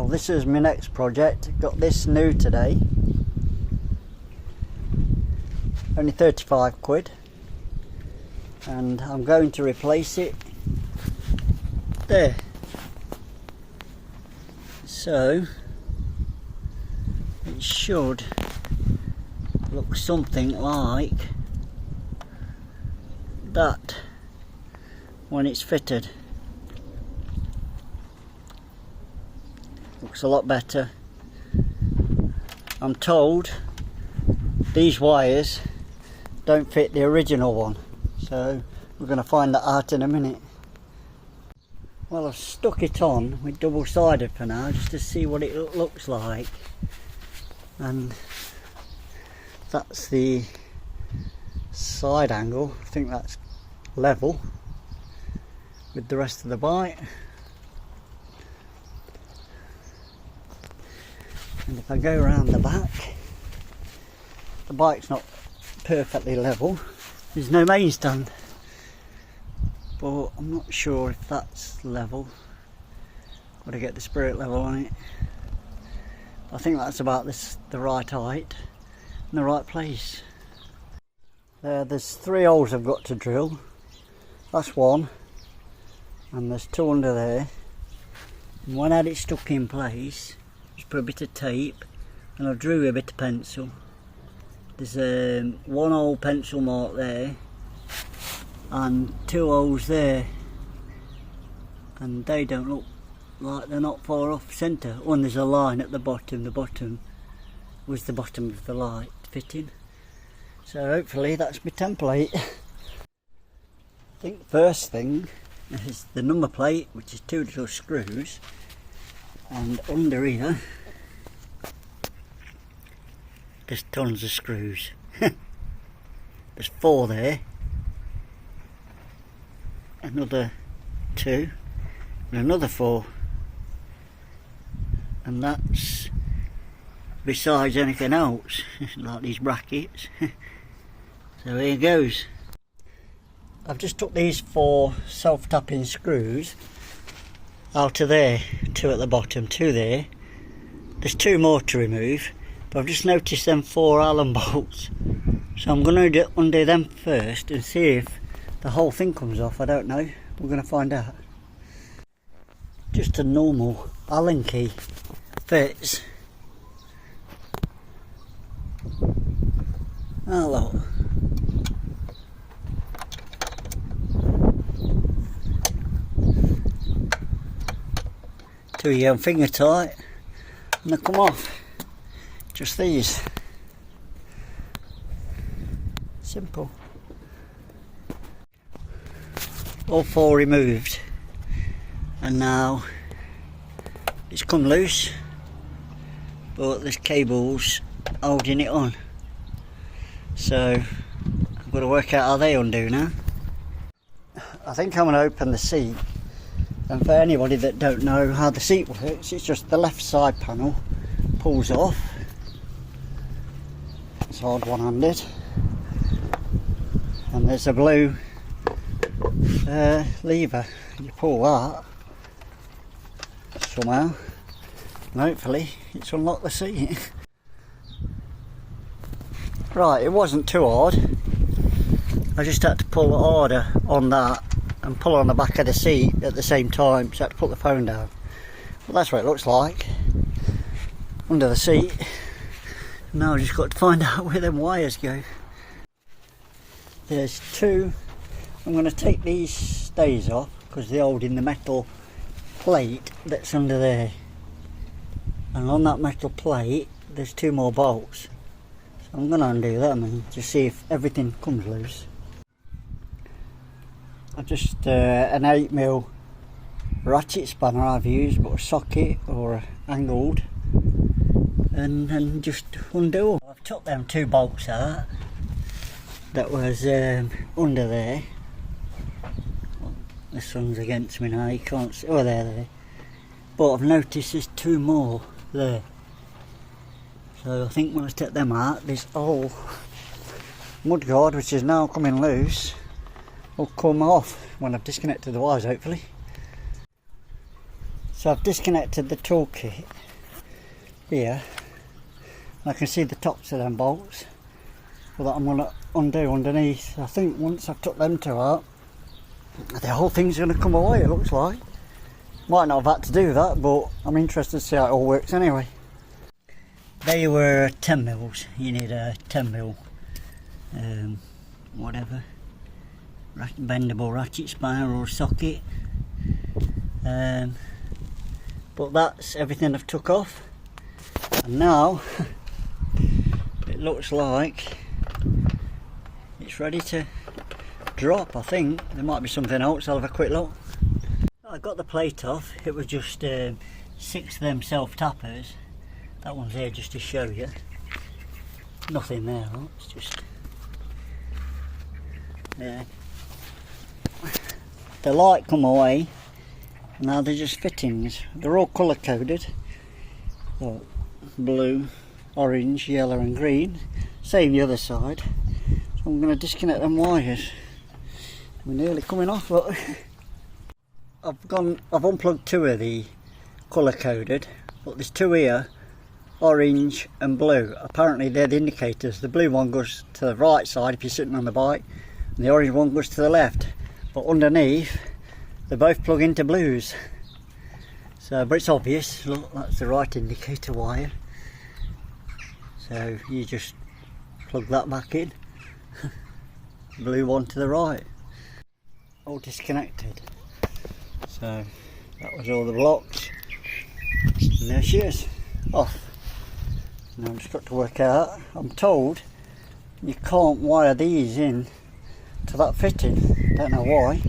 Well, this is my next project. Got this new today. Only 35 quid. And I'm going to replace it there. So it should look something like that when it's fitted. Looks a lot better. I'm told these wires don't fit the original one, so we're going to find that out in a minute. Well, I've stuck it on with double-sided for now, just to see what it looks like. And that's the side angle. I think that's level with the rest of the bike. And if I go around the back, the bike's not perfectly level. There's no main stand, but I'm not sure if that's level. Got to get the spirit level on it. I think that's about the right height and the right place. There's 3 holes I've got to drill. That's one, and there's 2 under there. And when I had it stuck in place, just put a bit of tape and I drew a bit of pencil. There's 1 hole pencil mark there and 2 holes there, and they don't look like they're not far off centre. And there's a line at the bottom. The bottom was the bottom of the light fitting. So hopefully that's my template. I think first thing is the number plate, which is 2 little screws, and under here there's tons of screws. There's 4 there, another 2, and another 4, and that's besides anything else, like these brackets. So here goes. I've just took these 4 self-tapping screws out of there, 2 at the bottom, 2 there. There's 2 more to remove, but I've just noticed them 4 Allen bolts, so I'm going to undo them first and see if the whole thing comes off. I don't know, we're going to find out. Just a normal Allen key fits. Hello. To your finger tight, and they come off. Just these. Simple. All 4 removed, and now it's come loose, but there's cables holding it on. So I've got to work out how they undo now. I think I'm going to open the seat, and for anybody that don't know how the seat works, it's just the left side panel pulls off. It's hard one-handed, and there's a blue lever. You pull that somehow, and hopefully it's unlocked the seat. Right, it wasn't too hard. I just had to pull harder on that and pull on the back of the seat at the same time, so I had to put the phone down. Well, that's what it looks like under the seat. Now I've just got to find out where them wires go. There's 2. I'm going to take these stays off because they're holding the metal plate that's under there, and on that metal plate there's 2 more bolts. So I'm going to undo them and just see if everything comes loose. I've just an 8mm ratchet spanner I've used, but a socket or angled, and just undo. I've took them 2 bolts out that was under there. The sun's against me now, you can't see. Oh, there. But I've noticed there's 2 more there. So I think when I take them out, this whole mudguard, which is now coming loose, will come off when I've disconnected the wires, hopefully. So So I've disconnected the toolkit here, and I can see the tops of them bolts that I'm going to undo underneath. I think once I've took them two out, the whole thing's going to come away, it looks like. Might not have had to do that, but I'm interested to see how it all works anyway. They were 10 mils. You need a 10 mil whatever, bendable ratchet spiral or socket. But that's everything I've took off, and now it looks like it's ready to drop. I think there might be something else. I'll have a quick look. I got the plate off. It was just 6 of them self-tappers. That one's there just to show you. Nothing there, look. It's just there. The light come away. Now they're just fittings. They're all colour coded. Look, blue, orange, yellow and green. Same the other side. So I'm going to disconnect them wires. We're nearly coming off, look. I've unplugged 2 of the colour coded, but there's 2 here, orange and blue. Apparently they're the indicators. The blue one goes to the right side if you're sitting on the bike, and the orange one goes to the left. But underneath, they both plug into blues. So, but it's obvious. Look, that's the right indicator wire. So you just plug that back in. Blue one to the right. All disconnected. So that was all the blocks, and there she is, off. Now I've just got to work out, I'm told you can't wire these in to that fitting, don't know why,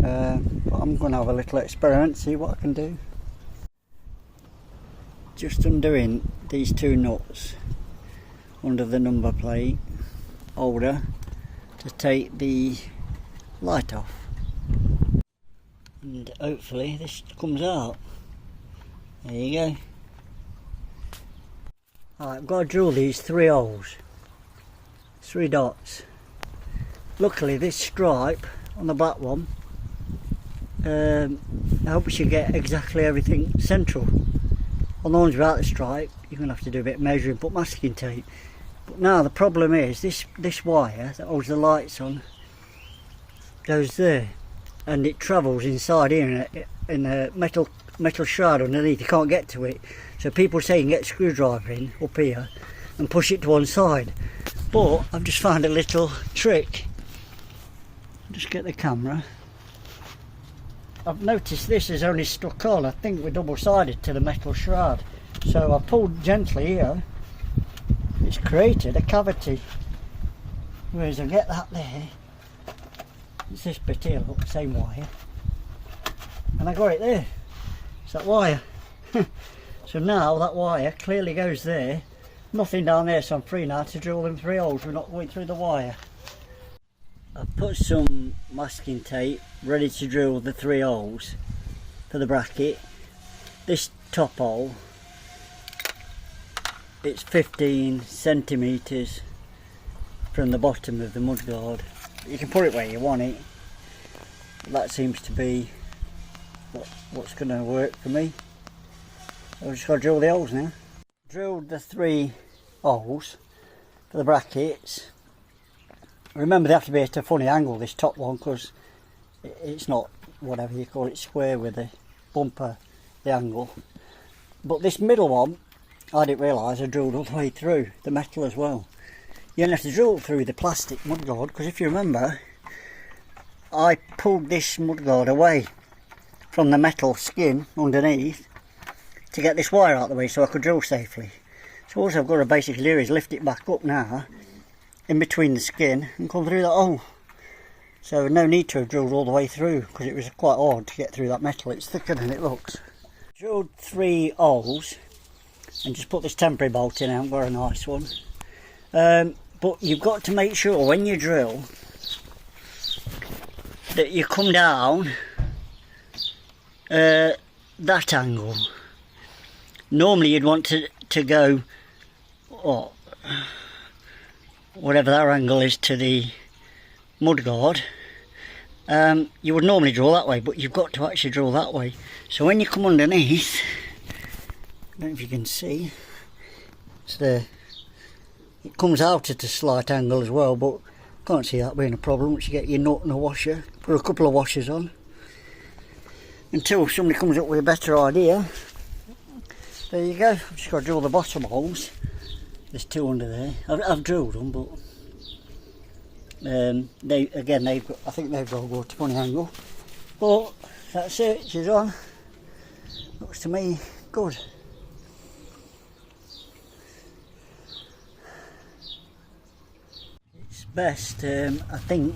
but I'm going to have a little experiment, see what I can do. Just undoing these 2 nuts under the number plate holder to take the light off. And hopefully this comes out. There you go. Alright, I've got to drill these 3 holes, 3 dots. Luckily this stripe on the back one helps you get exactly everything central. On the ones without the stripe you're going to have to do a bit of measuring, put masking tape. But now the problem is this wire that holds the lights on goes there, and it travels inside here in a metal shroud underneath. You can't get to it, so people say you can get a screwdriver in up here and push it to one side. But I've just found a little trick. Just get the camera. I've noticed this is only stuck on, I think we're double-sided to the metal shroud, so I pulled gently here. It's created a cavity, whereas I get that there. It's this bit here, look, same wire, and I got it there. It's that wire. So now that wire clearly goes there, nothing down there, so I'm free now to drill them 3 holes. We're not going through the wire. I've put some masking tape ready to drill the 3 holes for the bracket. This top hole, it's 15 centimetres from the bottom of the mudguard. You can put it where you want it. That seems to be what's going to work for me. So I've just got to drill the holes now. Drilled the 3 holes for the brackets. Remember they have to be at a funny angle, this top one, because it's not whatever you call it, square with the bumper, the angle. But this middle one, I didn't realise I drilled all the way through the metal as well. You only have to drill through the plastic mudguard, because if you remember, I pulled this mudguard away from the metal skin underneath to get this wire out of the way so I could drill safely. So all I've got to basically do is lift it back up now, in between the skin, and come through that hole. So no need to have drilled all the way through, because it was quite hard to get through that metal. It's thicker than it looks. Drilled 3 holes and just put this temporary bolt in. I haven't got a nice one. But you've got to make sure when you drill that you come down that angle. Normally you'd want to go whatever that angle is to the mudguard, You would normally draw that way, but you've got to actually draw that way. So when you come underneath, I don't know if you can see, it's there. It comes out at a slight angle as well, but can't see that being a problem once you get your nut and a washer. Put a couple of washers on until somebody comes up with a better idea. There you go. I've just got to drill the bottom holes. There's two under there. I've drilled them, but they've got, I think they've got to go to 20 angle. But that's it. She's on. Looks to me good. It's best, I think,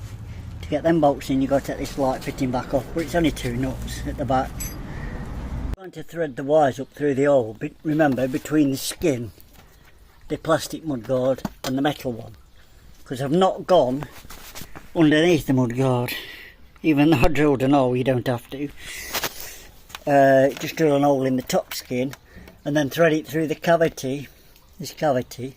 to get them bolts in. You've got to take this light fitting back off, but it's only 2 nuts at the back. Trying to thread the wires up through the hole, remember, between the skin, the plastic mudguard and the metal one, because I've not gone underneath the mudguard. Even though I drilled an hole, you don't have to. Just drill an hole in the top skin and then thread it through the cavity, this cavity,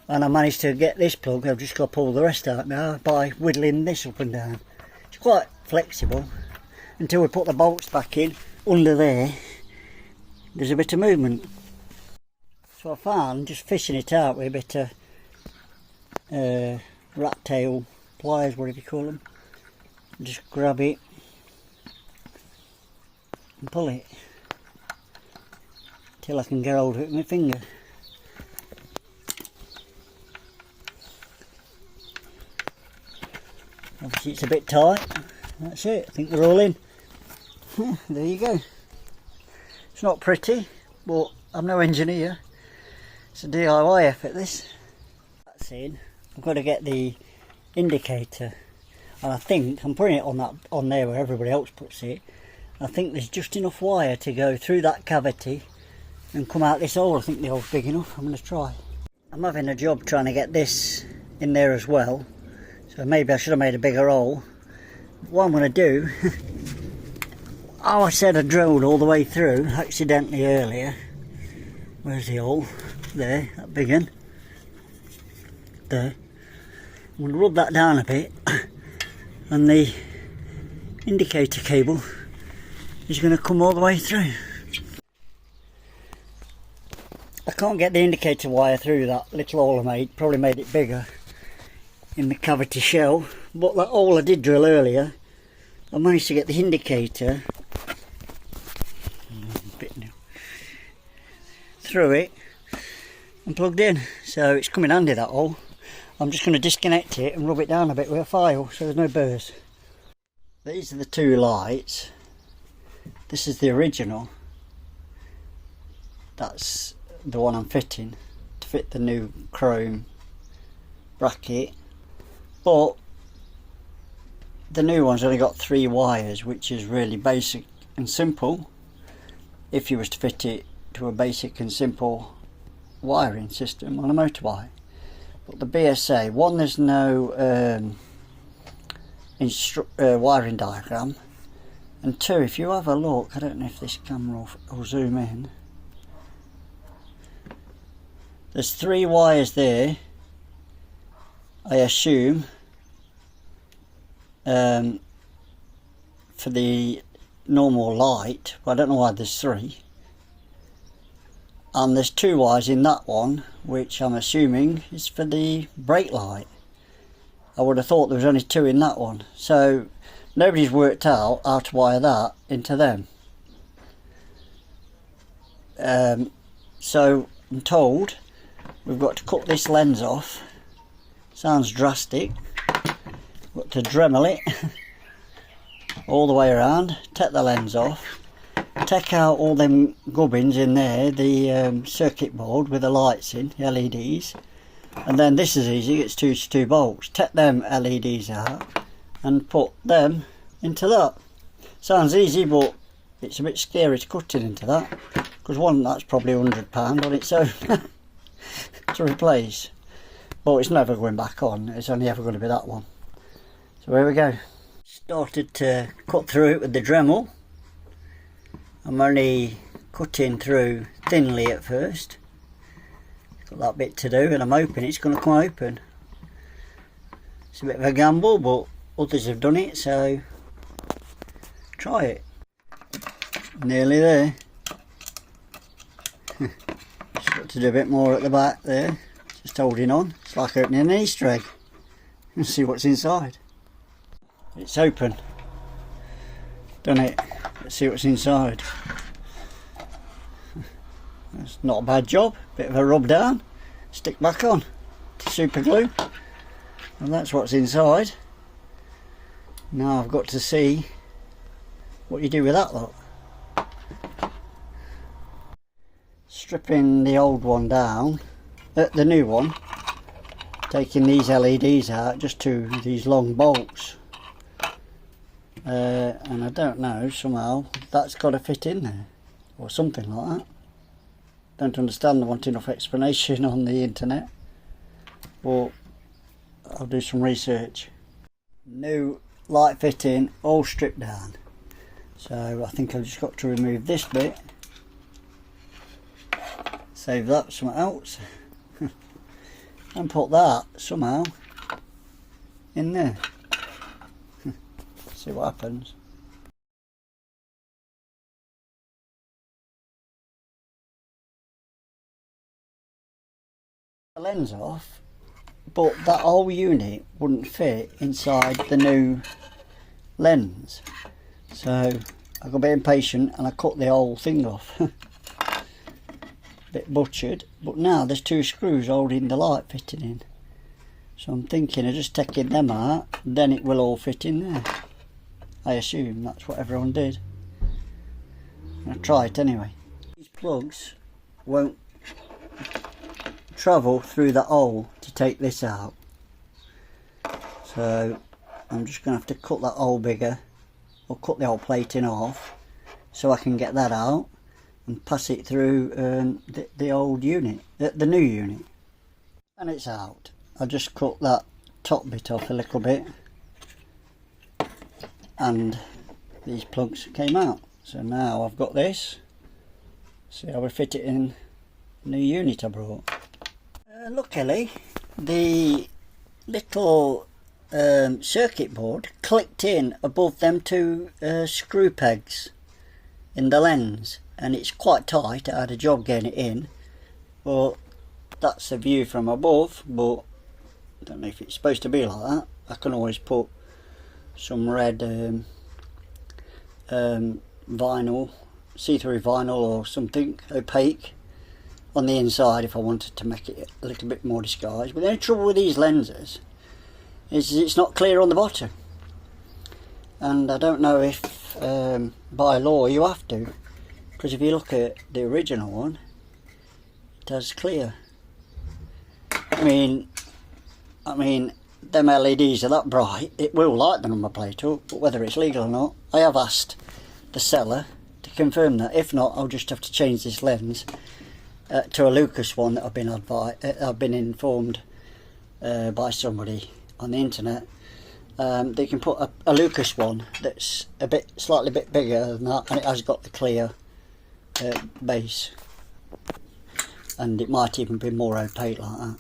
and I managed to get this plug. I've just got to pull the rest out now by whittling this up and down. It's quite flexible until we put the bolts back in. Under there, there's a bit of movement. So I found just fishing it out with a bit of rat tail pliers, whatever you call them. Just grab it and pull it till I can get hold of it with my finger. Obviously it's a bit tight. That's it. I think they're all in. There you go. It's not pretty, but I'm no engineer. It's a DIY effort, this. That's in. I've got to get the indicator, and I think I'm putting it on there where everybody else puts it. I think there's just enough wire to go through that cavity and come out this hole. I think the hole's big enough. I'm going to try. I'm having a job trying to get this in there as well, so maybe I should have made a bigger hole. What I'm going to do, oh, I said I drilled all the way through accidentally earlier. Where's the hole? There, that big one. There. I'm going to rub that down a bit, and the indicator cable is going to come all the way through. I can't get the indicator wire through that little hole I made. Probably made it bigger in the cavity shell, but that hole I did drill earlier, I managed to get the indicator through it and plugged in, so it's coming handy, that hole. I'm just going to disconnect it and rub it down a bit with a file so there's no burrs. These are the 2 lights. This is the original. That's the one I'm fitting to fit the new chrome bracket, but the new one's only got 3 wires, which is really basic and simple if you was to fit it to a basic and simple wiring system on a motorbike. But the BSA, one, there's no wiring diagram, and 2, if you have a look, I don't know if this camera will zoom in, there's 3 wires there, I assume, for the normal light, but I don't know why there's 3. And there's 2 wires in that one, which I'm assuming is for the brake light. I would have thought there was only 2 in that one, so nobody's worked out how to wire that into them. So I'm told we've got to cut this lens off. Sounds drastic. Got to Dremel it all the way around, take the lens off, take out all them gubbins in there, the circuit board with the lights in, the LEDs, and then this is easy, it's 2 to 2 bolts. Take them LEDs out and put them into that. Sounds easy, but it's a bit scary to cut it into that, because one, that's probably £100 on its own to replace, but it's never going back on. It's only ever going to be that one. So here we go. Started to cut through it with the Dremel. I'm only cutting through thinly at first. Got that bit to do, and I'm hoping it's going to come open. It's a bit of a gamble, but others have done it, so try it. Nearly there. Just got to do a bit more at the back there, just holding on. It's like opening an Easter egg. And see what's inside. It's open. Done it. Let's see what's inside. That's not a bad job. Bit of a rub down. Stick back on. Super glue. And that's what's inside. Now I've got to see what you do with that lot. Stripping the old one down, the new one, taking these LEDs out just to these long bolts, and I don't know, somehow that's got to fit in there or something like that. Don't understand. I want enough explanation on the internet, but I'll do some research. New light fitting, all stripped down, so I think I've just got to remove this bit, save that for something else, and put that somehow in there. See what happens. The lens off, but that whole unit wouldn't fit inside the new lens, so I got a bit impatient and I cut the whole thing off. Bit butchered, but now there's two screws holding the light fitting in, so I'm thinking of just taking them out, then it will all fit in there. I assume that's what everyone did. I'll try it anyway. These plugs won't travel through that hole to take this out, so I'm just going to have to cut that hole bigger, or cut the whole plating off so I can get that out and pass it through the old unit, the new unit, and it's out. I just cut that top bit off a little bit and these plugs came out, so now I've got this. See how we fit it in the new unit I brought. Luckily the little circuit board clicked in above them two screw pegs in the lens, and it's quite tight. I had a job getting it in, but that's the view from above, but I don't know if it's supposed to be like that. I can always put some red vinyl, see-through vinyl or something opaque on the inside if I wanted to make it a little bit more disguised. But the only trouble with these lenses is it's not clear on the bottom, and I don't know if by law you have to, because if you look at the original one, it does clear. I mean them LEDs are that bright, it will light the number plate up, but whether it's legal or not, I have asked the seller to confirm that. If not, I'll just have to change this lens to a Lucas one that I've been informed by somebody on the internet. They can put a Lucas one that's slightly bit bigger than that, and it has got the clear base, and it might even be more opaque like that.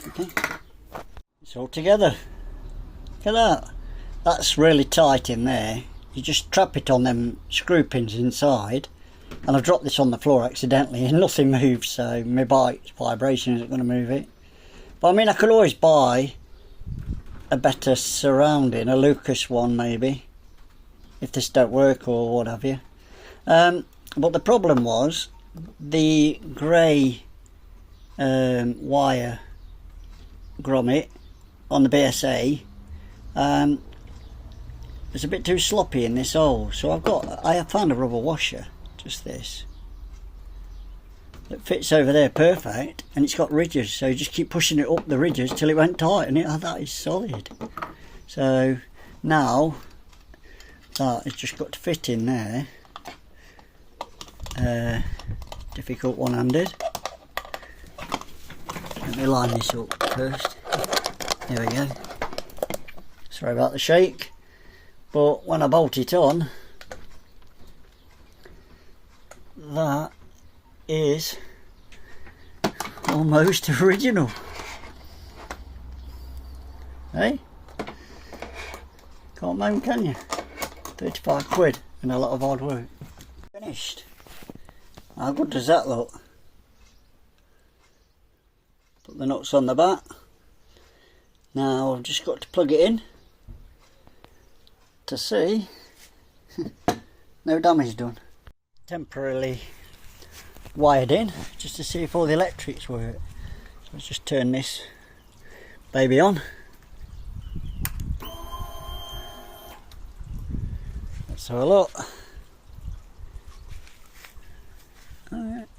Okay, it's all together. Look at that. That's really tight in there. You just trap it on them screw pins inside, and I've dropped this on the floor accidentally and nothing moves, so my bike's vibration isn't going to move it. But I mean, I could always buy a better surrounding, a Lucas one maybe, if this don't work or what have you. But the problem was the grey wire grommet on the BSA was a bit too sloppy in this hole, so I have found a rubber washer, just this, that fits over there perfect, and it's got ridges, so you just keep pushing it up the ridges till it went tight, and that is solid. So now that has just got to fit in there. Difficult one-handed. Let me line this up first. There we go. Sorry about the shake, but when I bolt it on, that is almost original. Hey, Can't moan, can you? 35 quid and a lot of hard work. Finished. How good does that look? Put the nuts on the back. Now I've just got to plug it in to see. No damage done. Temporarily wired in just to see if all the electrics work. So let's just turn this baby on. Let's have a look.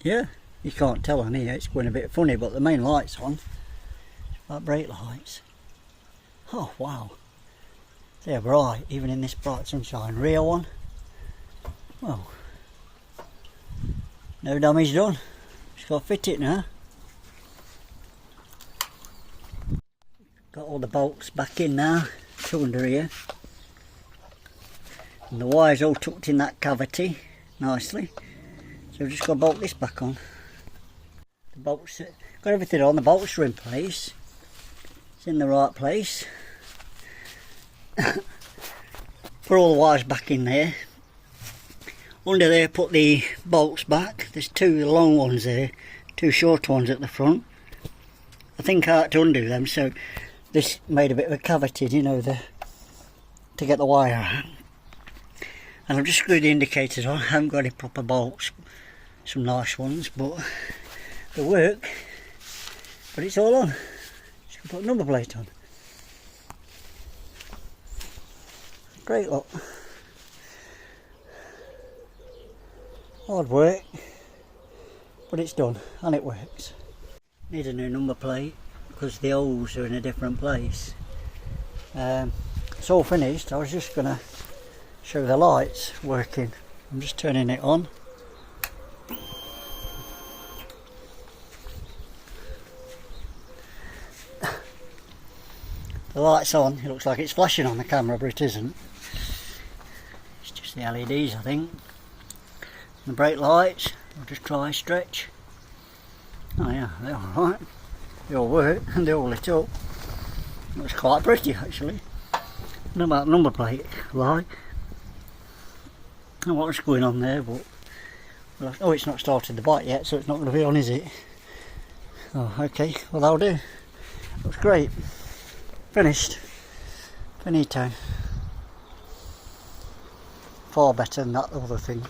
Yeah, you can't tell on here, it's going a bit funny, but the main light's on. Like brake lights. Oh wow, they're bright, even in this bright sunshine. Rear one. Well, no damage done. Just got to fit it now. Got all the bolts back in now, two under here. And the wire's all tucked in that cavity nicely. So we've just got to bolt this back on. The bolts, got everything on, the bolts are in place. It's in the right place. Put all the wires back in there. Under there put the bolts back. There's two long ones there, two short ones at the front. I think I had to undo them, so this made a bit of a cavity, you know, to get the wire out. And I've just screwed the indicators on. I haven't got any proper bolts, some nice ones, but they work. But it's all on. Just put a number plate on. Great look. Hard work, but it's done and it works. Need a new number plate because the holes are in a different place. It's all finished. I was just going to show the lights working. I'm just turning it on. The light's on. It looks like it's flashing on the camera, but it isn't. It's just the LEDs, I think. And the brake lights, I'll just try stretch. Oh yeah, they're alright. They all work and they're all lit up. Looks quite pretty actually. Not about the number plate light. I don't know what's going on there, but oh, it's not started the bike yet, so it's not going to be on, is it? Oh, okay, well that'll do. Looks great. Finished. Finito. Far better than that other thing.